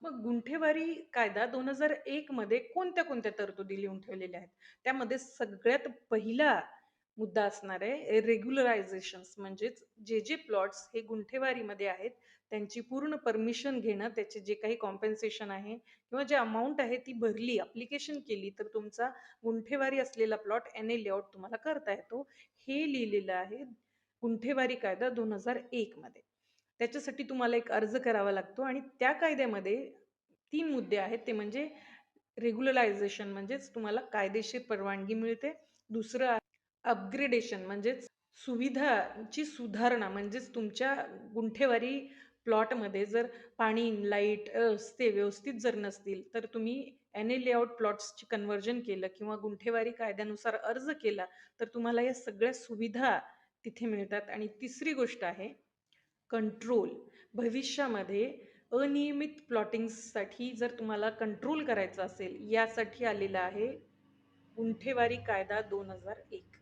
मग गुंठेवारी कायदा 2001 मध्ये कोणत्या-कोणत्या तरतुदी लिहून ठेवलेल्या आहेत? त्यामध्ये सगळ्यात पहिला मुद्दा असणार आहे रेग्युलरायझेशन्स म्हणजेच जे प्लॉट्स हे गुंठेवारीमध्ये आहेत, त्यांची पूर्ण परमिशन घेणं, त्याचे जे काही कॉम्पेन्सेशन आहे किंवा जे अमाउंट आहे ती भरली, ॲप्लिकेशन केली, तर तुमचा गुंठेवारी असलेला प्लॉट एन-ए लेआउट तुम्हाला करता येतो. हे लिहिलेलं आहे गुंठेवारी कायदा 2001 मध्ये. त्याच्यासाठी तुम्हाला एक अर्ज करावा लागतो आणि त्या कायद्यामध्ये 3 मुद्दे आहेत. ते म्हणजे रेग्युलरायझेशन म्हणजेच तुम्हाला कायदेशीर परवानगी मिळते. दुसरं आहे अपग्रेडेशन म्हणजेच सुविधाची सुधारणा म्हणजेच तुमच्या गुंठेवारी प्लॉटमध्ये जर पाणी, लाईट, रस्ते व्यवस्थित जर नसतील, तर तुम्ही एन-ए लेआउट प्लॉट्सची कन्व्हर्जन केलं किंवा गुंठेवारी कायद्यानुसार अर्ज केला, तर तुम्हाला या सगळ्या सुविधा तिथे मिळतात. आणि तिसरी गोष्ट आहे कंट्रोल. भविष्यामध्ये अनियमित प्लॉटिंगसाठी जर तुम्हाला कंट्रोल करायचं असेल, यासाठी आलेला आहे गुंठेवारी कायदा 2001.